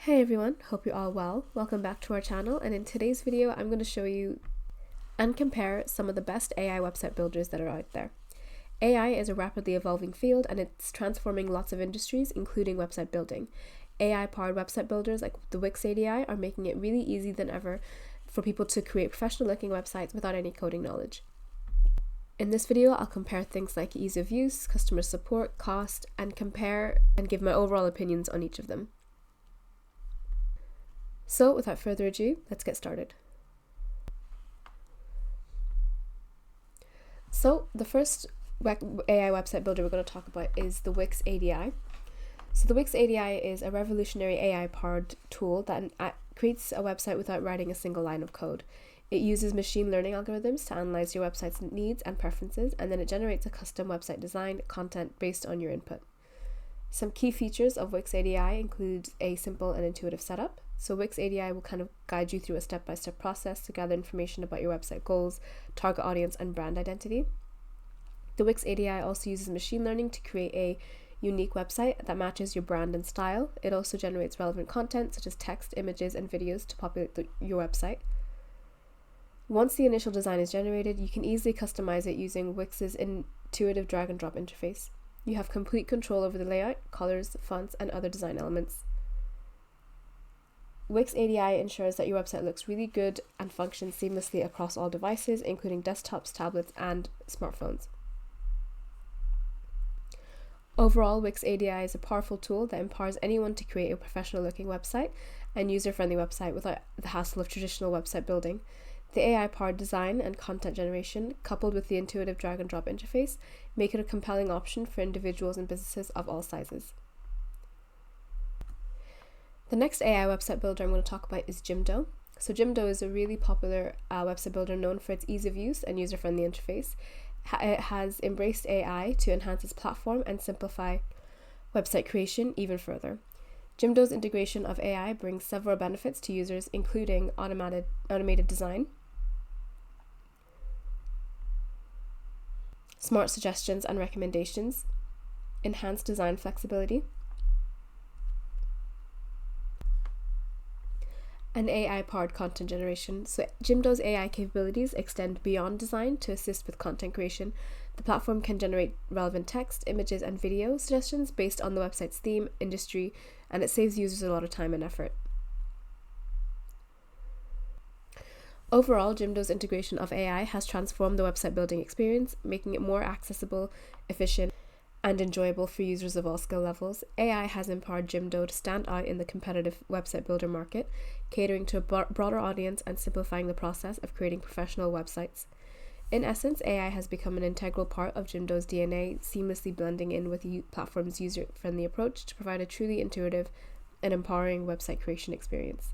Hey everyone, hope you're all well. Welcome back to our channel, and in today's video I'm going to show you and compare some of the best AI website builders that are out there. AI is a rapidly evolving field and it's transforming lots of industries, including website building. AI-powered website builders like the Wix ADI are making it really easy than ever for people to create professional-looking websites without any coding knowledge. In this video, I'll compare things like ease of use, customer support, cost, and compare and give my overall opinions on each of them. So without further ado, let's get started. So the first AI website builder we're going to talk about is the Wix ADI. So the Wix ADI is a revolutionary AI-powered tool that creates a website without writing a single line of code. It uses machine learning algorithms to analyze your website's needs and preferences, and then it generates a custom website design content based on your input. Some key features of Wix ADI include a simple and intuitive setup. So Wix ADI will kind of guide you through a step-by-step process to gather information about your website goals, target audience, and brand identity. The Wix ADI also uses machine learning to create a unique website that matches your brand and style. It also generates relevant content such as text, images, and videos to populate your website. Once the initial design is generated, you can easily customize it using Wix's intuitive drag-and-drop interface. You have complete control over the layout, colors, fonts, and other design elements. Wix ADI ensures that your website looks really good and functions seamlessly across all devices, including desktops, tablets, and smartphones. Overall, Wix ADI is a powerful tool that empowers anyone to create a professional-looking website and user-friendly website without the hassle of traditional website building. The AI-powered design and content generation, coupled with the intuitive drag-and-drop interface, make it a compelling option for individuals and businesses of all sizes. The next AI website builder I'm going to talk about is Jimdo. So Jimdo is a really popular website builder known for its ease of use and user-friendly interface. It has embraced AI to enhance its platform and simplify website creation even further. Jimdo's integration of AI brings several benefits to users, including automated design, smart suggestions and recommendations, enhanced design flexibility, and AI-powered content generation. So Jimdo's AI capabilities extend beyond design to assist with content creation. The platform can generate relevant text, images, and video suggestions based on the website's theme, industry, and it saves users a lot of time and effort. Overall, Jimdo's integration of AI has transformed the website building experience, making it more accessible, efficient, and enjoyable for users of all skill levels. AI has empowered Jimdo to stand out in the competitive website builder market, catering to a broader audience and simplifying the process of creating professional websites. In essence, AI has become an integral part of Jimdo's DNA, seamlessly blending in with the platform's user-friendly approach to provide a truly intuitive and empowering website creation experience.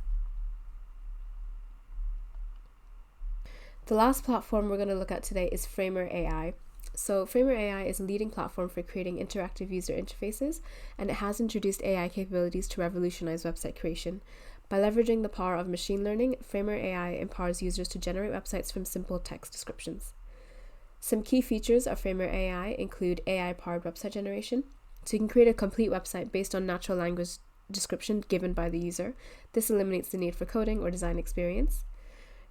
The last platform we're going to look at today is Framer AI. So Framer AI is a leading platform for creating interactive user interfaces, and it has introduced AI capabilities to revolutionize website creation. By leveraging the power of machine learning, Framer AI empowers users to generate websites from simple text descriptions. Some key features of Framer AI include AI-powered website generation. So you can create a complete website based on natural language description given by the user. This eliminates the need for coding or design experience.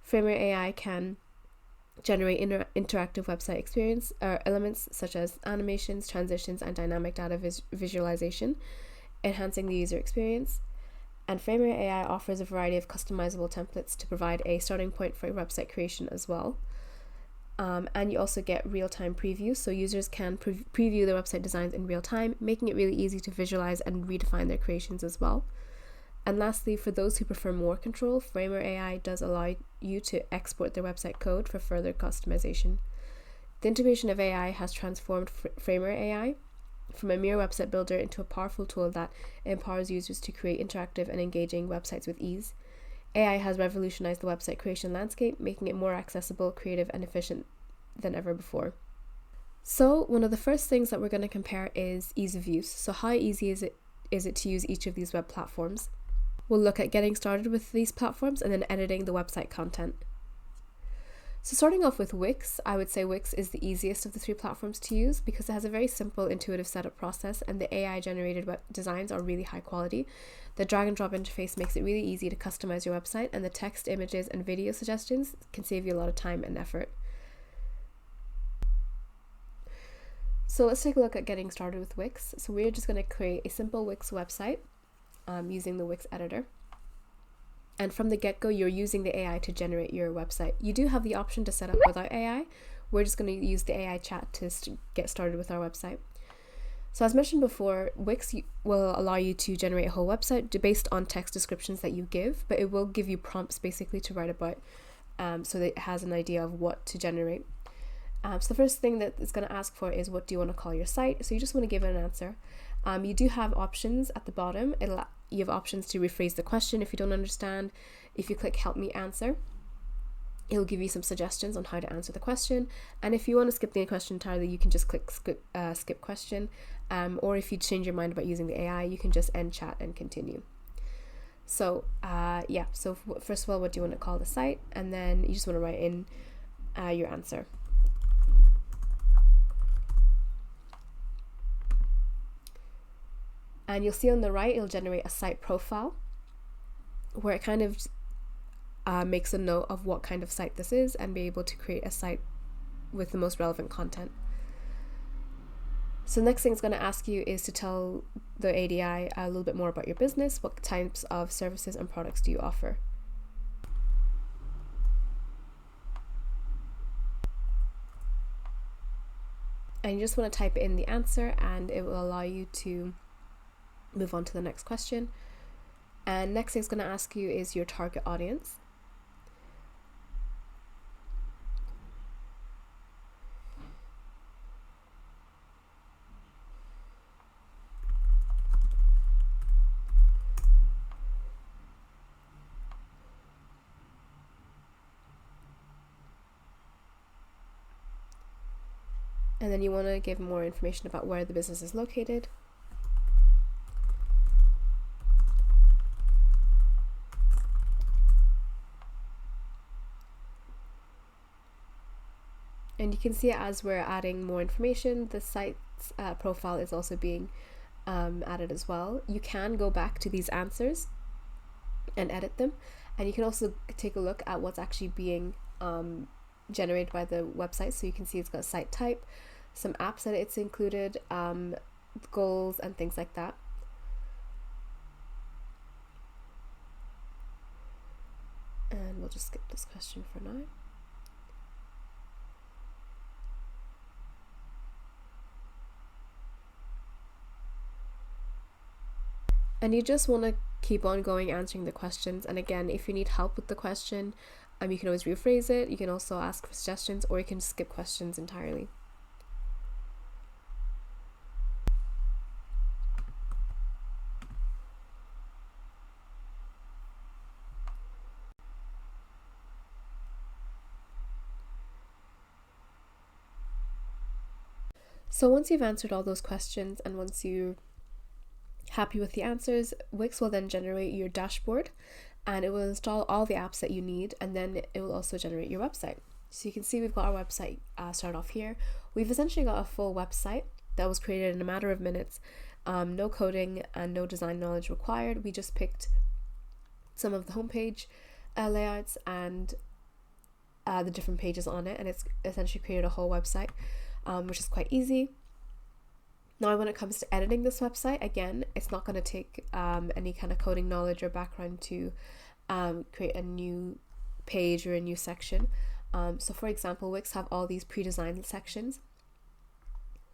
Framer AI can generate interactive website experience elements such as animations, transitions, and dynamic data visualization, enhancing the user experience. And Framer AI offers a variety of customizable templates to provide a starting point for website creation as well. And you also get real-time preview, so users can preview their website designs in real time, making it really easy to visualize and redefine their creations as well. And lastly, for those who prefer more control, Framer AI does allow you to export their website code for further customization. The integration of AI has transformed Framer AI from a mere website builder into a powerful tool that empowers users to create interactive and engaging websites with ease. AI has revolutionized the website creation landscape, making it more accessible, creative, and efficient than ever before. So one of the first things that we're going to compare is ease of use. So how easy is it to use each of these web platforms? We'll look at getting started with these platforms and then editing the website content. So starting off with Wix, I would say Wix is the easiest of the three platforms to use because it has a very simple, intuitive setup process, and the AI generated web designs are really high quality. The drag and drop interface makes it really easy to customize your website, and the text, images, and video suggestions can save you a lot of time and effort. So let's take a look at getting started with Wix. So we're just going to create a simple Wix website using the Wix editor. And from the get-go, you're using the AI to generate your website. You do have the option to set up without AI. We're just going to use the AI chat to get started with our website. So as mentioned before, Wix will allow you to generate a whole website based on text descriptions that you give, but it will give you prompts basically to write about so that it has an idea of what to generate. So the first thing that it's going to ask for is, what do you want to call your site? So you just want to give it an answer. You do have options at the bottom. You have options to rephrase the question if you don't understand. If you click help me answer, it'll give you some suggestions on how to answer the question. And if you want to skip the question entirely, you can just click skip question. Or if you change your mind about using the AI, you can just end chat and continue. So so first of all, what do you want to call the site? And then you just want to write in your answer. And you'll see on the right, it'll generate a site profile where it kind of makes a note of what kind of site this is and be able to create a site with the most relevant content. So the next thing it's going to ask you is to tell the ADI a little bit more about your business. What types of services and products do you offer? And you just want to type in the answer, and it will allow you to move on to the next question. And next thing it's going to ask you is your target audience. And then you want to give more information about where the business is located. And you can see as we're adding more information, the site's profile is also being added as well. You can go back to these answers and edit them. And you can also take a look at what's actually being generated by the website. So you can see it's got site type, some apps that it's included, goals and things like that. And we'll just skip this question for now. And you just want to keep on going answering the questions. And again, if you need help with the question, you can always rephrase it. You can also ask for suggestions, or you can skip questions entirely. So once you've answered all those questions and once you're happy with the answers, Wix will then generate your dashboard, and it will install all the apps that you need, and then it will also generate your website. So you can see we've got our website started off here. We've essentially got a full website that was created in a matter of minutes. No coding and no design knowledge required. We just picked some of the homepage layouts and the different pages on it, and it's essentially created a whole website, which is quite easy. Now, when it comes to editing this website, again, it's not going to take any kind of coding knowledge or background to create a new page or a new section. So for example, Wix have all these pre-designed sections.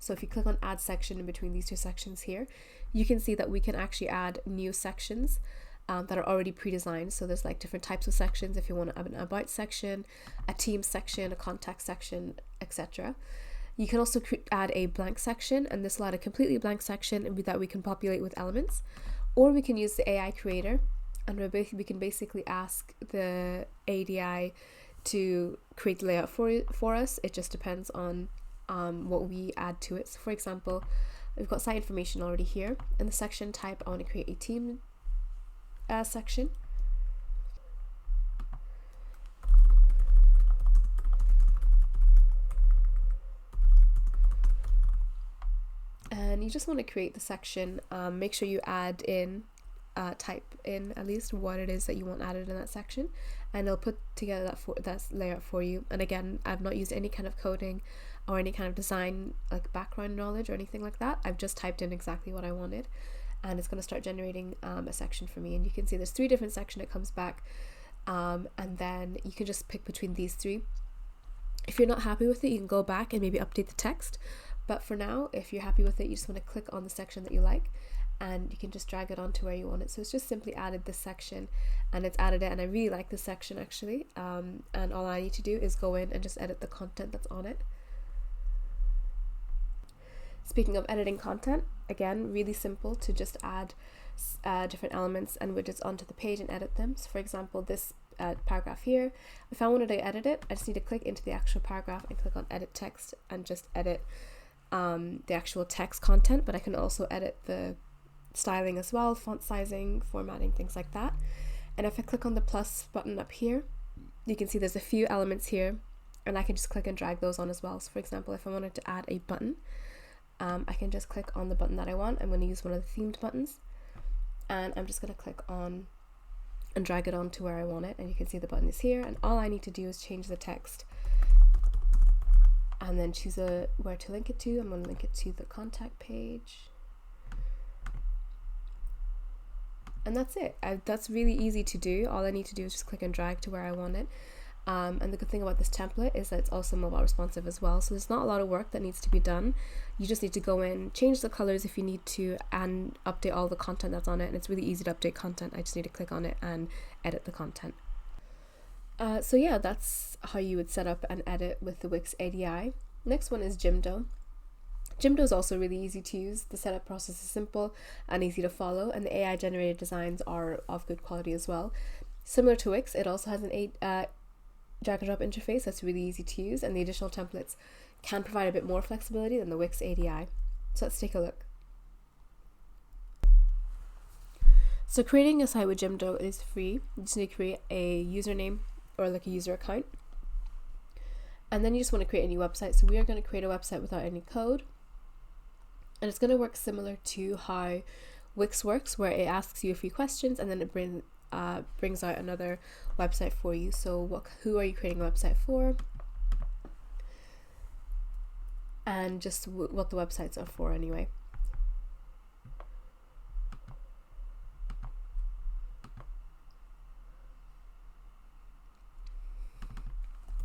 So if you click on add section in between these two sections here, you can see that we can actually add new sections that are already pre-designed. So there's like different types of sections if you want to have an about section, a team section, a contact section, etc. You can also add a blank section, and this will add a completely blank section that we can populate with elements, or we can use the AI creator, and we can basically ask the ADI to create the layout for us. It just depends on what we add to it. So for example, we've got site information already here. In the section type, I want to create a team section. And you just want to create the section. Make sure you add in, type in at least what it is that you want added in that section, and it'll put together that layout for you. And again, I've not used any kind of coding or any kind of design like background knowledge or anything like that. I've just typed in exactly what I wanted, and it's going to start generating a section for me. And you can see there's 3 different sections it comes back, and then you can just pick between these 3. If you're not happy with it, you can go back and maybe update the text. But for now, if you're happy with it, you just want to click on the section that you like, and you can just drag it onto where you want it. So it's just simply added this section, and it's added it, and I really like this section actually. And all I need to do is go in and just edit the content that's on it. Speaking of editing content, again, really simple to just add different elements and widgets onto the page and edit them. So for example, this paragraph here, if I wanted to edit it, I just need to click into the actual paragraph and click on edit text and just edit the actual text content, but I can also edit the styling as well, font sizing, formatting, things like that. And if I click on the plus button up here, you can see there's a few elements here, and I can just click and drag those on as well. So for example, if I wanted to add a button, I can just click on the button that I want. I'm going to use one of the themed buttons, and I'm just going to click on and drag it on to where I want it, and you can see the button is here, and all I need to do is change the text and then choose where to link it to. I'm going to link it to the contact page, and that's it. That's really easy to do. All I need to do is just click and drag to where I want it. And the good thing about this template is that it's also mobile responsive as well, so there's not a lot of work that needs to be done. You just need to go in, change the colors if you need to, and update all the content that's on it. And it's really easy to update content. I just need to click on it and edit the content. So yeah, that's how you would set up and edit with the Wix ADI. Next one is Jimdo. Jimdo is also really easy to use. The setup process is simple and easy to follow, and the AI generated designs are of good quality as well. Similar to Wix, it also has an drag and drop interface that's really easy to use, and the additional templates can provide a bit more flexibility than the Wix ADI. So let's take a look. So creating a site with Jimdo is free. You just need to create a username or like a user account, and then you just want to create a new website. So we are going to create a website without any code, and it's going to work similar to how Wix works, where it asks you a few questions and then it brings out another website for you. So who are you creating a website for, and just what the websites are for anyway.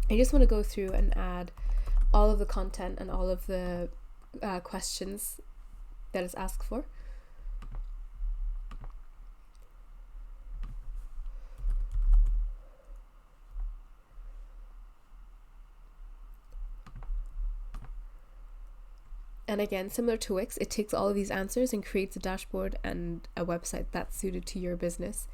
I just want to go through and add all of the content and all of the questions that is asked for. And again, similar to Wix, it takes all of these answers and creates a dashboard and a website that's suited to your business.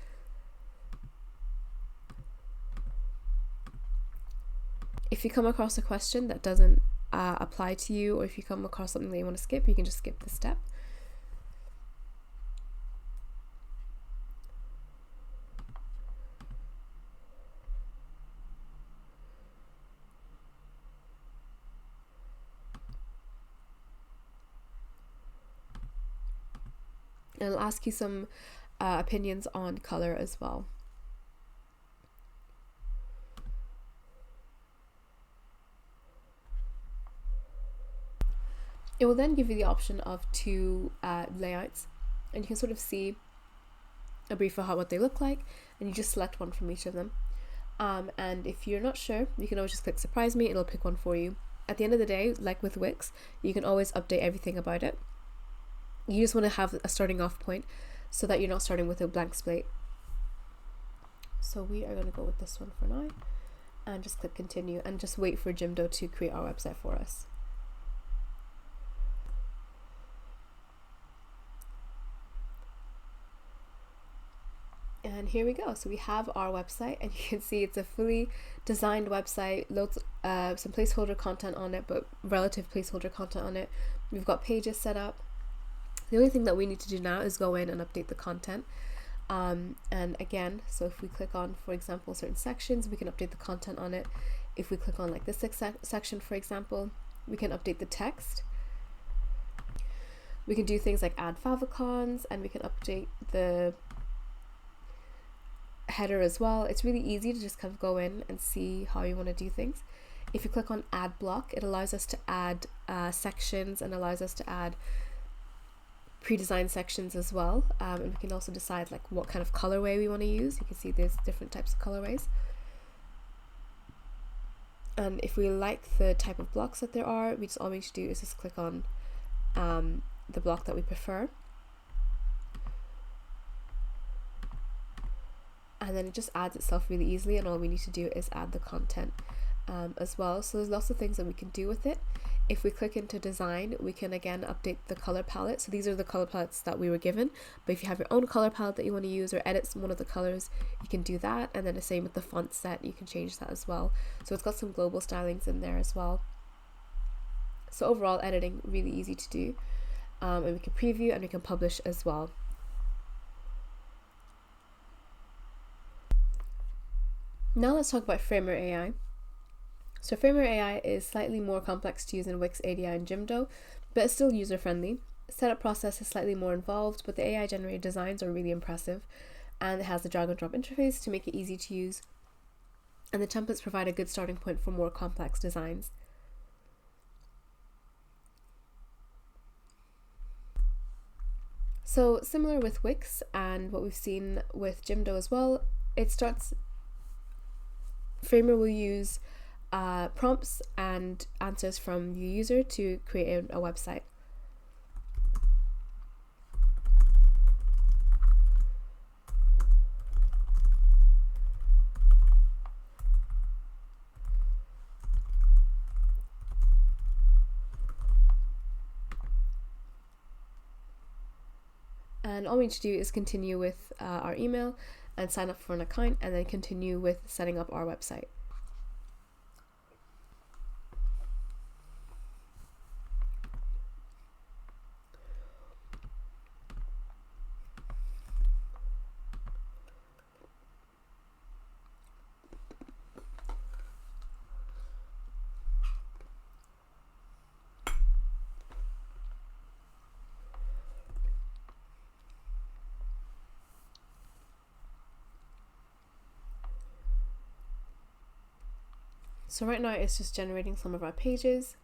If you come across a question that doesn't apply to you, or if you come across something that you want to skip, you can just skip the step. And I'll ask you some opinions on color as well. It will then give you the option of 2 layouts, and you can sort of see a brief of what they look like, and you just select one from each of them. And if you're not sure, you can always just click surprise me, it'll pick one for you. At the end of the day, like with Wix, you can always update everything about it. You just want to have a starting off point so that you're not starting with a blank slate. So we are going to go with this one for now, and just click continue and just wait for Jimdo to create our website for us. And here we go. So we have our website, and you can see it's a fully designed website, loads some placeholder content on it, but relative placeholder content on it. We've got pages set up. The only thing that we need to do now is go in and update the content. And again, so if we click on, for example, certain sections, we can update the content on it. If we click on like this section, for example, we can update the text. We can do things like add favicons, and we can update the header as well. It's really easy to just kind of go in and see how you want to do things. If you click on add block, it allows us to add sections and allows us to add pre-designed sections as well, and we can also decide like what kind of colorway we want to use. You can see there's different types of colorways, and if we like the type of blocks that there are, all we need to do is just click on the block that we prefer, and then it just adds itself really easily, and all we need to do is add the content as well. So there's lots of things that we can do with it. If we click into design, we can again update the color palette. So these are the color palettes that we were given, but if you have your own color palette that you want to use or edit one of the colors, you can do that. And then the same with the font set, you can change that as well. So it's got some global stylings in there as well. So overall, editing really easy to do, and we can preview and we can publish as well. Now let's talk about Framer AI. So Framer AI is slightly more complex to use in Wix, ADI, and Jimdo, but it's still user-friendly. Setup process is slightly more involved, but the AI-generated designs are really impressive, and it has the drag-and-drop interface to make it easy to use, and the templates provide a good starting point for more complex designs. So similar with Wix and what we've seen with Jimdo as well, Framer will use prompts and answers from the user to create a website. And all we need to do is continue with our email and sign up for an account, and then continue with setting up our website. So right now it's just generating some of our pages.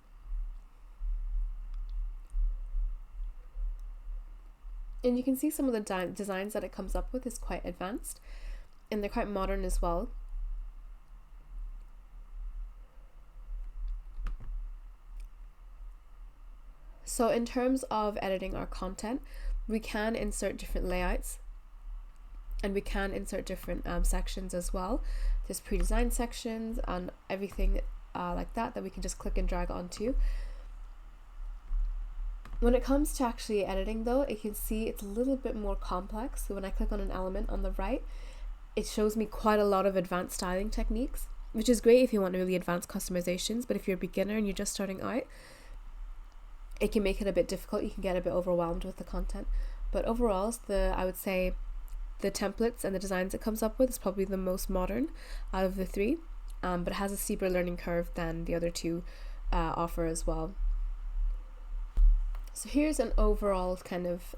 And you can see some of the designs that it comes up with is quite advanced, and they're quite modern as well. So in terms of editing our content, we can insert different layouts, and we can insert different sections as well. There's pre-designed sections and everything like that we can just click and drag onto. When it comes to actually editing though, you can see it's a little bit more complex. So when I click on an element on the right, it shows me quite a lot of advanced styling techniques, which is great if you want really advanced customizations, but if you're a beginner and you're just starting out, it can make it a bit difficult. You can get a bit overwhelmed with the content. But overall, I would say the templates and the designs it comes up with is probably the most modern out of the three, but it has a steeper learning curve than the other two offer as well. So here's an overall kind of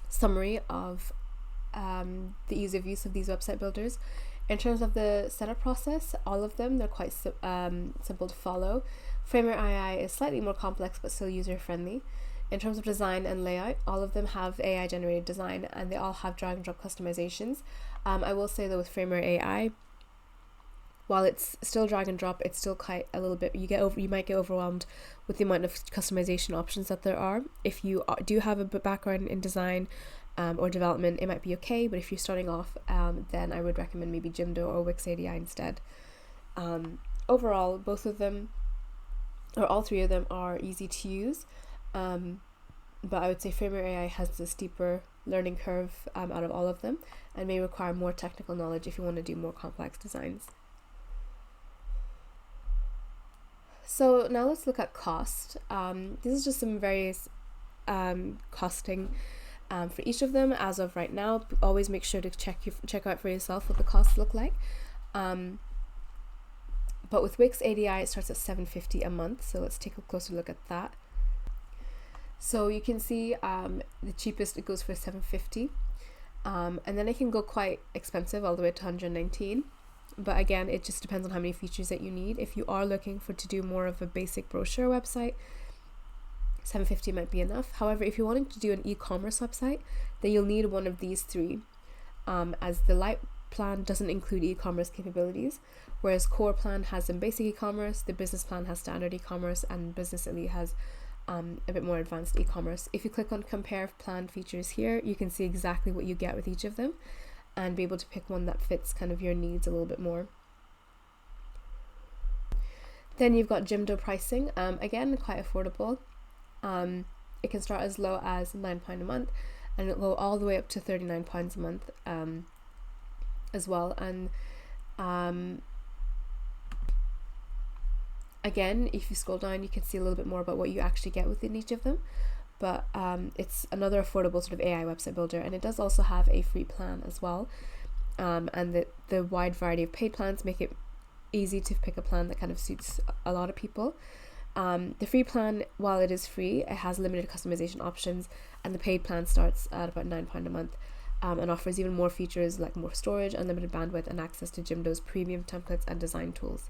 summary of the ease of use of these website builders. In terms of the setup process, all of them, they're quite simple to follow. Framer AI is slightly more complex but still user-friendly. In terms of design and layout, all of them have AI generated design, and they all have drag and drop customizations. I will say though, with Framer AI, while it's still drag and drop, it's still quite a little bit, you might get overwhelmed with the amount of customization options that there are. If you do have a background in design or development, it might be okay, but if you're starting off, then I would recommend maybe Jimdo or Wix ADI instead. Overall, both of them, or all three of them, are easy to use. But I would say Framer AI has the steeper learning curve out of all of them, and may require more technical knowledge if you want to do more complex designs. So now let's look at cost. This is just some various costing for each of them as of right now. Always make sure to check out for yourself what the costs look like. But with Wix ADI, it starts at $7.50 a month. So let's take a closer look at that. So you can see the cheapest it goes for $750, and then it can go quite expensive all the way to $119. But again, it just depends on how many features that you need. If you are looking to do more of a basic brochure website, $750 might be enough. However, if you're wanting to do an e-commerce website, then you'll need one of these three, as the light plan doesn't include e-commerce capabilities, whereas core plan has some basic e-commerce, the business plan has standard e-commerce, and business elite has a bit more advanced e-commerce. If you click on compare plan features here, you can see exactly what you get with each of them and be able to pick one that fits kind of your needs a little bit more. Then you've got Jimdo pricing, again quite affordable. It can start as low as £9 a month, and it'll go all the way up to £39 a month as well. And again, if you scroll down, you can see a little bit more about what you actually get within each of them. But it's another affordable sort of AI website builder, and it does also have a free plan as well. And the wide variety of paid plans make it easy to pick a plan that kind of suits a lot of people. The free plan, while it is free, it has limited customization options, and the paid plan starts at about £9 a month, and offers even more features like more storage, unlimited bandwidth, and access to Jimdo's premium templates and design tools.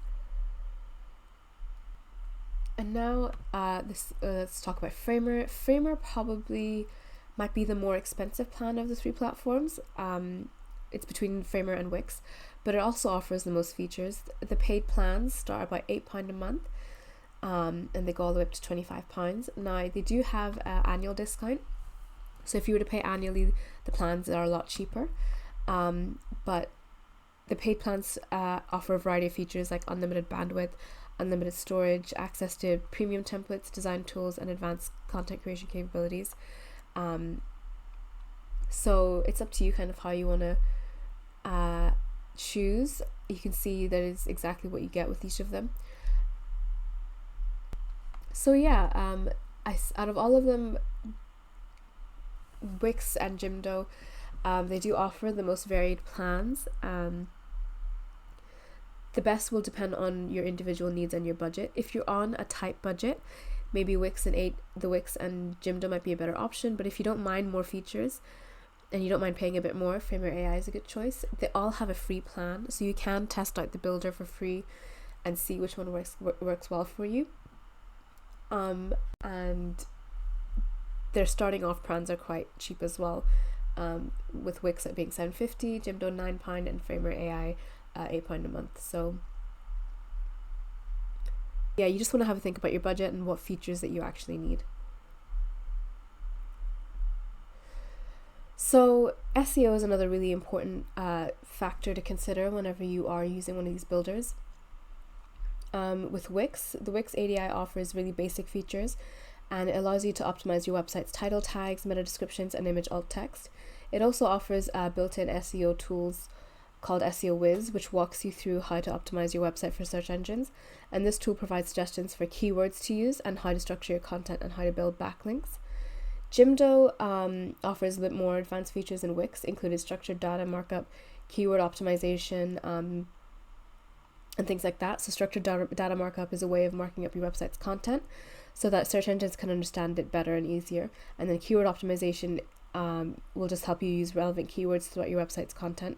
And now let's talk about Framer. Framer probably might be the more expensive plan of the three platforms. It's between Framer and Wix, but it also offers the most features. The paid plans start at about £8 a month, and they go all the way up to £25. Now they do have an annual discount, so if you were to pay annually, the plans are a lot cheaper. But the paid plans offer a variety of features like unlimited bandwidth, unlimited storage, access to premium templates, design tools, and advanced content creation capabilities. So it's up to you kind of how you want to choose. You can see that is exactly what you get with each of them. So yeah, out of all of them, Wix and Jimdo, they do offer the most varied plans. The best will depend on your individual needs and your budget. If you're on a tight budget, maybe the Wix and Jimdo might be a better option. But if you don't mind more features and you don't mind paying a bit more, Framer AI is a good choice. They all have a free plan, so you can test out the builder for free and see which one works well for you. And their starting off plans are quite cheap as well, with Wix at being £750, Jimdo £9, and Framer AI £8 a month. So yeah, you just want to have a think about your budget and what features that you actually need. So SEO is another really important factor to consider whenever you are using one of these builders. With Wix, the Wix ADI offers really basic features, and it allows you to optimize your website's title tags, meta descriptions, and image alt text. It also offers built-in SEO tools called SEO Wiz, which walks you through how to optimize your website for search engines. And this tool provides suggestions for keywords to use and how to structure your content and how to build backlinks. Jimdo offers a bit more advanced features than Wix, including structured data markup, keyword optimization, and things like that. So structured data markup is a way of marking up your website's content so that search engines can understand it better and easier. And then keyword optimization will just help you use relevant keywords throughout your website's content.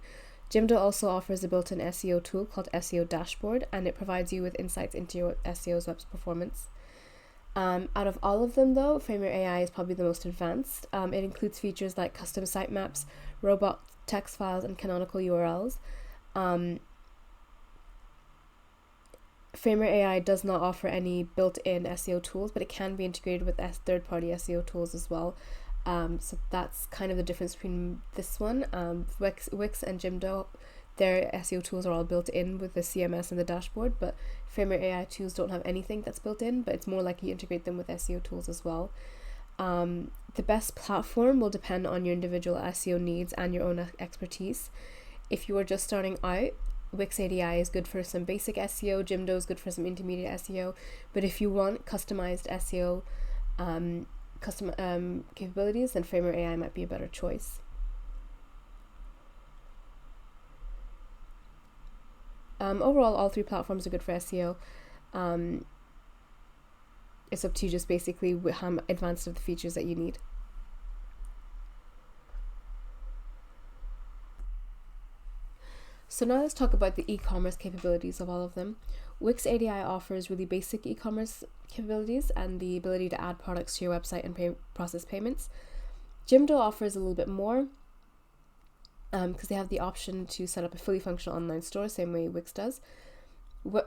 Jimdo also offers a built-in SEO tool called SEO Dashboard, and it provides you with insights into your SEO's web's performance. Out of all of them though, Framer AI is probably the most advanced. It includes features like custom sitemaps, robot text files, and canonical URLs. Framer AI does not offer any built-in SEO tools, but it can be integrated with third-party SEO tools as well. So that's kind of the difference between this one. Wix and Jimdo, their SEO tools are all built in with the CMS and the dashboard, but Framer AI tools don't have anything that's built in, but it's more likely you integrate them with SEO tools as well. The best platform will depend on your individual SEO needs and your own expertise. If you are just starting out, Wix ADI is good for some basic SEO, Jimdo is good for some intermediate SEO, but if you want customized SEO capabilities, then Framer AI might be a better choice. Overall, all three platforms are good for SEO. it's up to you just basically how advanced of the features that you need. So now let's talk about the e-commerce capabilities of all of them. Wix ADI offers really basic e-commerce capabilities and the ability to add products to your website and process payments. Jimdo offers a little bit more because they have the option to set up a fully functional online store, same way Wix does.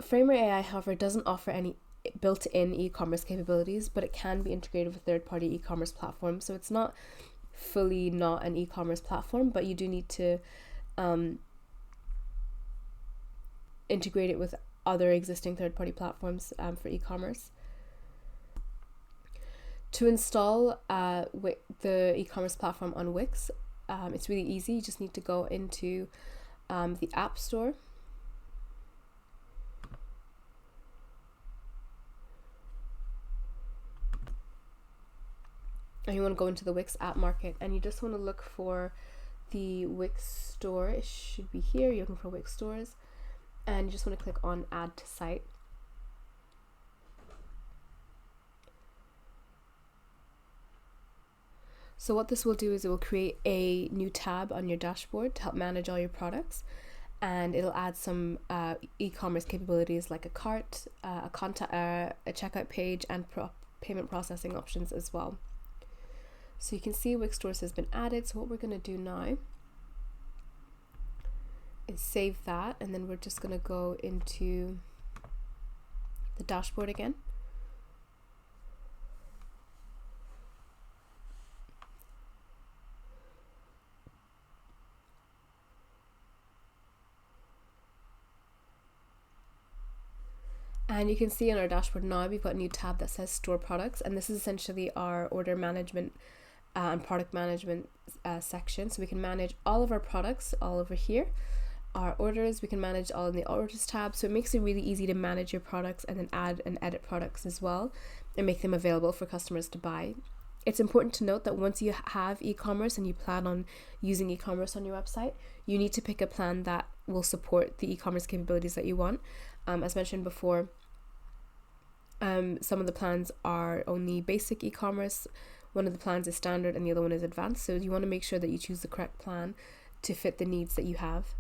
Framer AI, however, doesn't offer any built-in e-commerce capabilities, but it can be integrated with third-party e-commerce platforms. So it's not fully not an e-commerce platform, but you do need to integrate it with other existing third-party platforms for e-commerce. To install the e-commerce platform on Wix, it's really easy. You just need to go into the App Store. And you want to go into the Wix app market, and you just want to look for the Wix store. It should be here. You're looking for Wix stores, and you just want to click on add to site. So what this will do is it will create a new tab on your dashboard to help manage all your products, and it'll add some e-commerce capabilities like a cart, a checkout page, and payment processing options as well. So you can see Wix stores has been added. So what we're going to do now is save that, and then we're just going to go into the dashboard again. And you can see on our dashboard now we've got a new tab that says store products, and this is essentially our order management and product management section. So we can manage all of our products all over here. Our orders, we can manage all in the orders tab, so it makes it really easy to manage your products and then add and edit products as well and make them available for customers to buy. It's important to note that once you have e-commerce and you plan on using e-commerce on your website, you need to pick a plan that will support the e-commerce capabilities that you want. As mentioned before, some of the plans are only basic e-commerce, one of the plans is standard and the other one is advanced, so you want to make sure that you choose the correct plan to fit the needs that you have.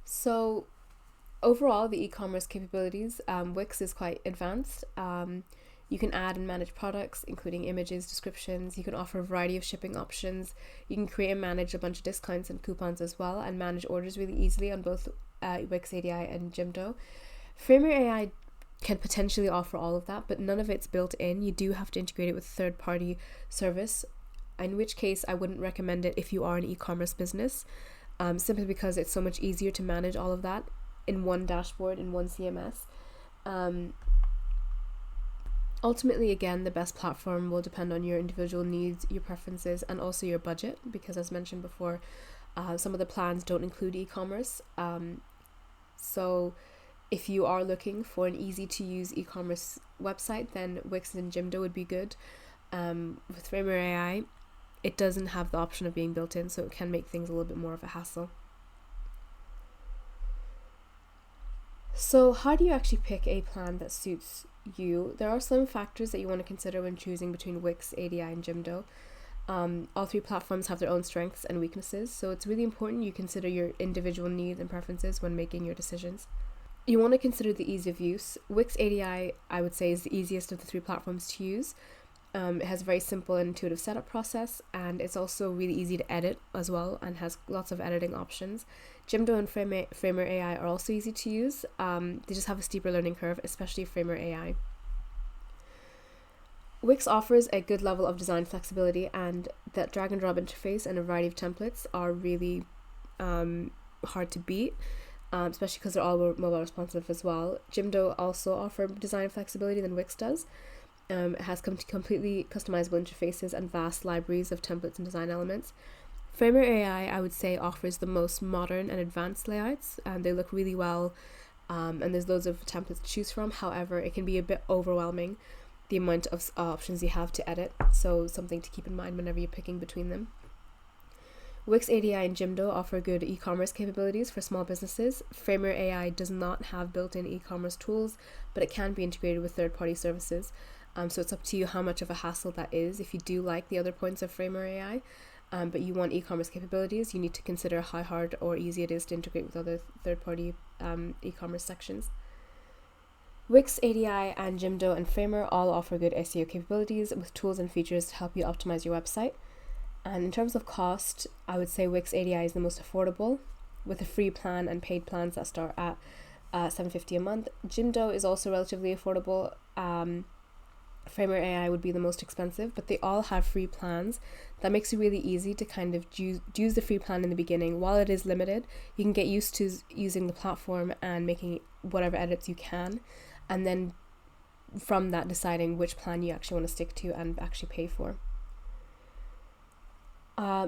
So overall, the e-commerce capabilities, Wix is quite advanced. You can add and manage products, including images, descriptions. You can offer a variety of shipping options. You can create and manage a bunch of discounts and coupons as well, and manage orders really easily on both Wix ADI and Jimdo. Framer AI can potentially offer all of that, but none of it's built in. You do have to integrate it with a third-party service, in which case I wouldn't recommend it if you are an e-commerce business, simply because it's so much easier to manage all of that in one dashboard, in one CMS. Ultimately, again, the best platform will depend on your individual needs, your preferences, and also your budget, because as mentioned before, some of the plans don't include e-commerce. So if you are looking for an easy to use e-commerce website, then Wix and Jimdo would be good. With Framer AI, it doesn't have the option of being built in, so it can make things a little bit more of a hassle. So how do you actually pick a plan that suits you? There are some factors that you want to consider when choosing between Wix, ADI, and Jimdo. All three platforms have their own strengths and weaknesses, so it's really important you consider your individual needs and preferences when making your decisions. You want to consider the ease of use. Wix ADI, I would say, is the easiest of the three platforms to use. It has a very simple and intuitive setup process, and it's also really easy to edit as well and has lots of editing options. Jimdo and Framer AI are also easy to use. They just have a steeper learning curve, especially Framer AI. Wix offers a good level of design flexibility, and that drag and drop interface and a variety of templates are really hard to beat, especially because they're all mobile responsive as well. Jimdo also offers design flexibility than Wix does. It has completely customizable interfaces and vast libraries of templates and design elements. Framer AI, I would say, offers the most modern and advanced layouts, and they look really well, and there's loads of templates to choose from. However, it can be a bit overwhelming, the amount of options you have to edit, so something to keep in mind whenever you're picking between them. Wix ADI and Jimdo offer good e-commerce capabilities for small businesses. Framer AI does not have built-in e-commerce tools, but it can be integrated with third-party services. So it's up to you how much of a hassle that is. If you do like the other points of Framer AI, but you want e-commerce capabilities, you need to consider how hard or easy it is to integrate with other third-party e-commerce sections. Wix, ADI, and Jimdo and Framer all offer good SEO capabilities with tools and features to help you optimize your website. And in terms of cost, I would say Wix ADI is the most affordable, with a free plan and paid plans that start at $7.50 a month. Jimdo is also relatively affordable. Framer AI would be the most expensive, but they all have free plans. That makes it really easy to kind of use the free plan in the beginning. While it is limited, you can get used to using the platform and making whatever edits you can, and then from that deciding which plan you actually want to stick to and actually pay for.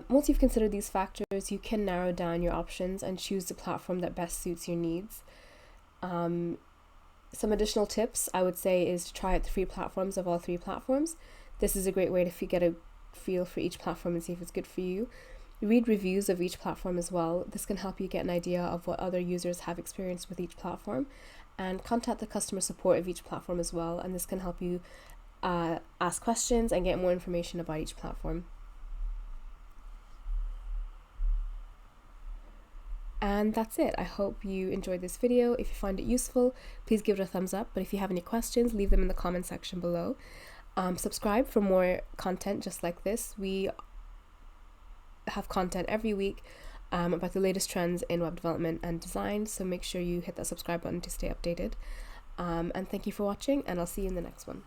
Once you've considered these factors, you can narrow down your options and choose the platform that best suits your needs. Some additional tips I would say is to try out the free platforms of all 3 platforms. This is a great way to get a feel for each platform and see if it's good for you. Read reviews of each platform as well. This can help you get an idea of what other users have experienced with each platform, and contact the customer support of each platform as well, and this can help you ask questions and get more information about each platform. And that's it. I hope you enjoyed this video. If you find it useful, please give it a thumbs up. But if you have any questions, leave them in the comment section below. Subscribe for more content just like this. We have content every week about the latest trends in web development and design. So make sure you hit that subscribe button to stay updated. And thank you for watching, and I'll see you in the next one.